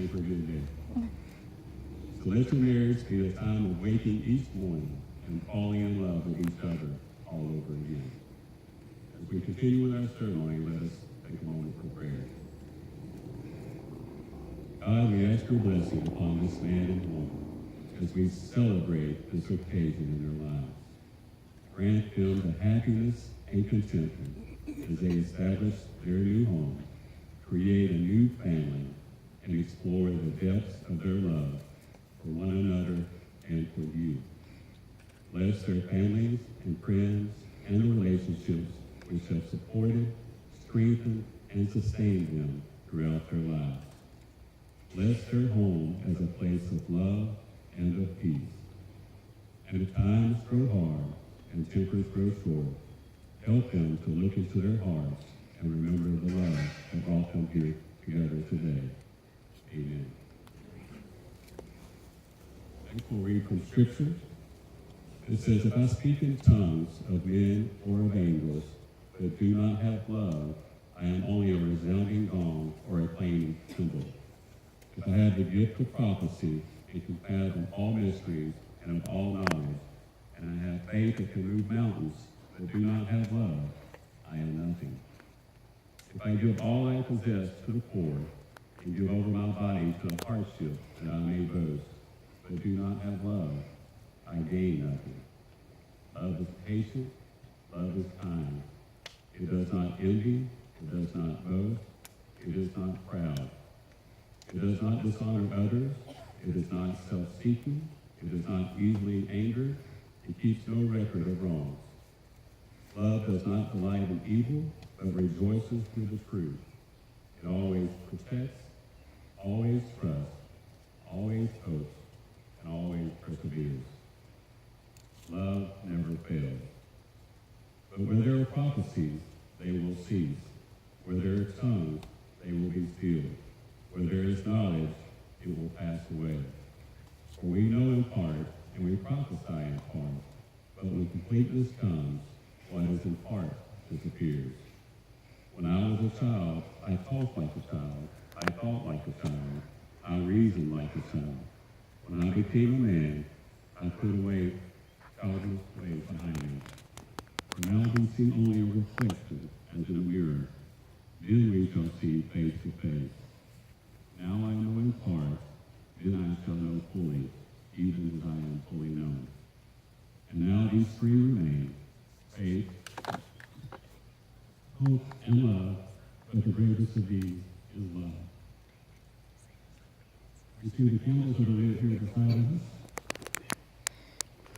pray for a good day. So let your marriage be a time of waking each morning and falling in love with each other all over again. As we continue with our ceremony, let us take a moment for prayer. God, we ask your blessing upon this man and woman as we celebrate this occasion in their lives. Grant them the happiness and contentment as they establish their new home, create a new family, and explore the depths of their love for one another and for you. Bless their families and friends and the relationships which have supported, strengthened, and sustained them throughout their lives. Bless their home as a place of love and of peace. And if times grow hard and tempers grow short, help them to look into their hearts and remember the love that brought them here together today. Amen. Next we'll read from Scripture. It says, if I speak in tongues of men or of angels, but do not have love, I am only a resounding gong or a clanging cymbal. If I have the gift of prophecy and can fathom all mysteries and of all knowledge, and I have faith that can move mountains, but do not have love, I am nothing. If I give all I possess to the poor, and give over my body to a hardship that I may boast, but do not have love, I gain nothing. Love is patient, love is kind. It does not envy, it does not boast, it is not proud. It does not dishonor others, it is not self-seeking, it is not easily angered, it keeps no record of wrongs. Love does not delight in evil, but rejoices with the truth. It always protects, always trusts, always hopes, and always perseveres. Love never fails. But where there are prophecies, they will cease. Where there are tongues, they will be stilled. Where there is knowledge, it will pass away. For we know in part, and we prophesy in part. But when completeness comes, what is in part disappears. When I was a child, I talked like a child, I thought like a child, I reasoned like a child. When I became a man, I put away childish ways behind me. For now we see only a reflection as in a mirror. Then we shall see face to face. Now I know in part, then I shall know fully, even as I am fully known. And now these three remain, faith, hope, and love, but the greatest of these is love. You see the candles that are lit here beside us?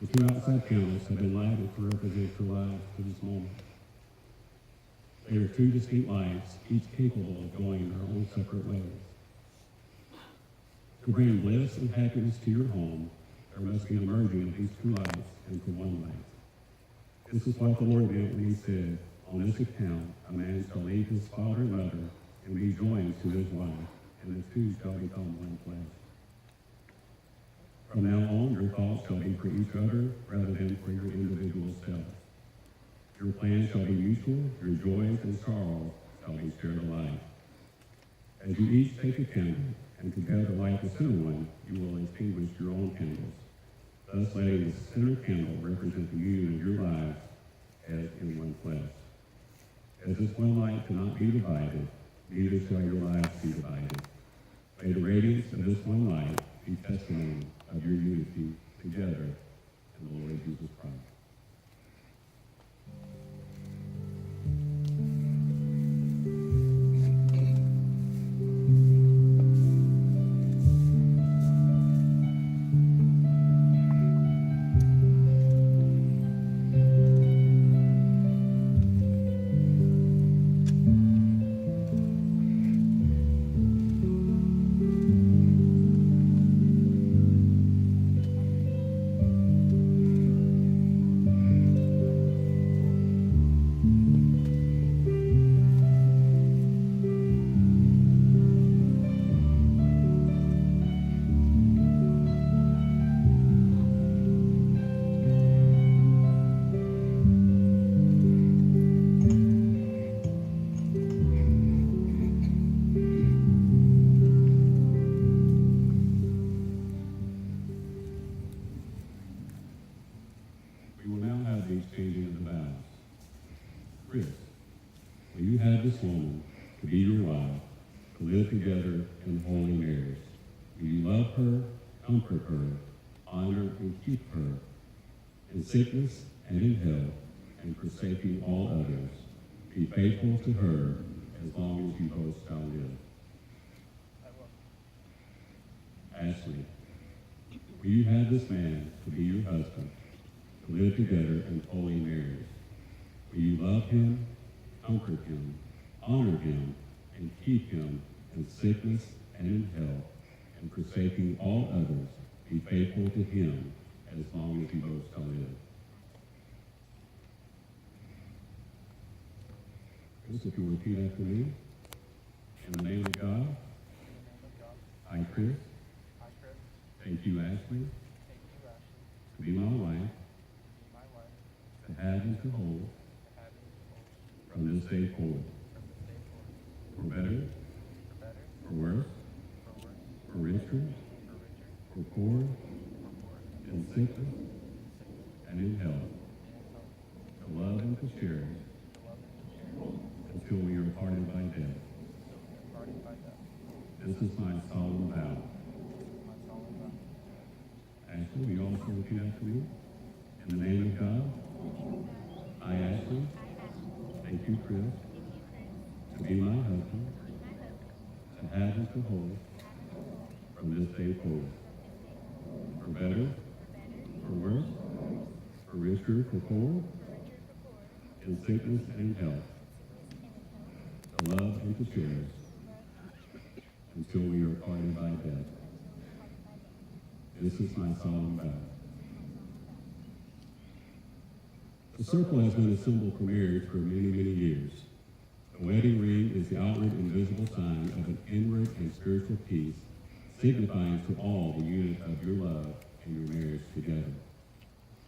The two outside candles have been lighted to represent your lives to this moment. They are two distinct lights, each capable of going their own separate ways. To bring bliss and happiness to your home, there must be a merging of these two lights into one light. This is what the Lord meant when he said, on this account, a man shall leave his father and mother and be joined to his wife, and the two shall become one flesh. From now on, your thoughts shall be for each other rather than for your individual self. Your plans shall be mutual, your joys and sorrows shall be shared alike. As you each take a candle, and together light the center one, you will extinguish your own candles, thus letting the center candle represent the union of your lives as in one flesh. As this one light cannot be divided, neither shall your lives be divided. May the radiance of this one light be testimony of your unity together in the Lord Jesus Christ. to live together in holy marriage. May you love her, comfort her, honor and keep her in sickness and in health, and forsaking all others. Be faithful to her as long as you both shall live. Ashley, will you have this man to be your husband, to live together in holy marriage? Will you love him, comfort him, honor him, and keep him in sickness and in health, and forsaking all others, be faithful to him as long as you both shall live? Chris, if you repeat after me. In the name of God, I, Chris, take you, Ashley, to be my wife, to have and to hold from this day forward. For better, for worse, for richer, for poor, in sickness and in health, to love and to cherish until we are parted by death. This is my solemn vow. Ashley, we also repeat after me. In the name of God, I, Ashley, take you, Chris, to be my husband, to have and to hold from this day forward. For better, for worse, for richer, for poor, in sickness and health, to love and to cherish until we are parted by death. This is my solemn vow. The circle has been a symbol for marriage for many, many years. The wedding ring is the outward and visible sign of an inward and spiritual peace, signifying to all the unit of your love and your marriage together.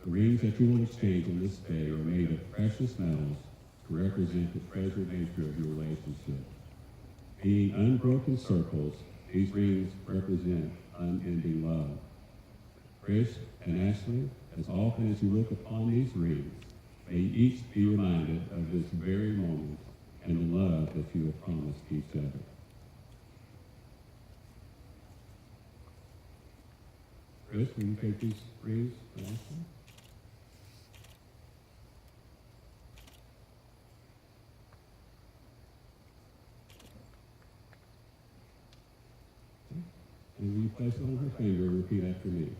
The rings that you will exchange on this day are made of precious metals to represent the treasured nature of your relationship. Being unbroken circles, these rings represent unending love. Chris and Ashley, as often as you look upon these rings, may each be reminded of this very moment and the love that you have promised each other. Chris, will you take these rings for Ashley? And will you place it on her finger and repeat after me?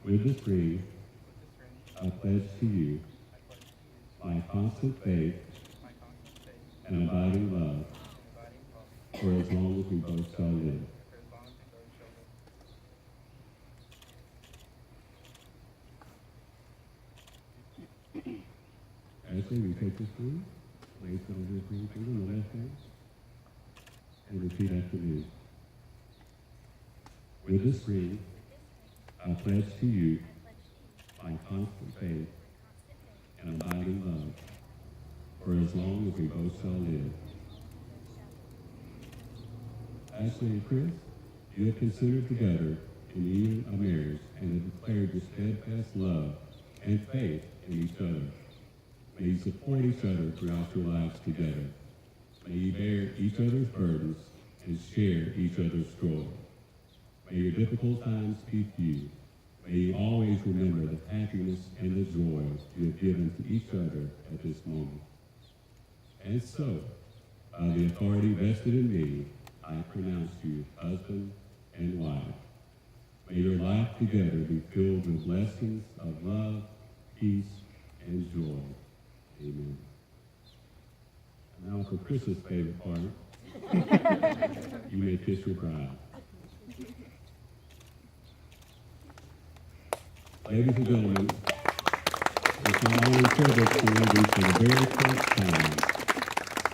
With this ring, I pledge to you my constant faith and abiding love for as long as we both shall live. Ashley, we take this ring, place it on your ring finger on the left hand, and repeat after me. With this ring, I pledge to you my constant faith and abiding love for as long as we both shall live. Ashley and Chris, you have considered together in the union of marriage and have declared your steadfast love and faith in each other. May you support each other throughout your lives together. May you bear each other's burdens and share each other's joy. May your difficult times be few. May you always remember the happiness and the joy you have given to each other at this moment. And so, by the authority vested in me, I pronounce you husband and wife. May your life together be filled with blessings of love, peace, and joy. Amen. And now for Chris's favorite part, you may kiss your bride. Ladies and gentlemen, it's my honor and privilege to introduce for the very first time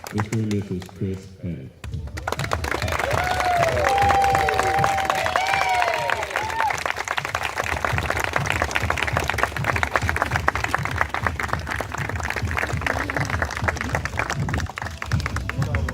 Mr. and Mrs. Chris Pettett.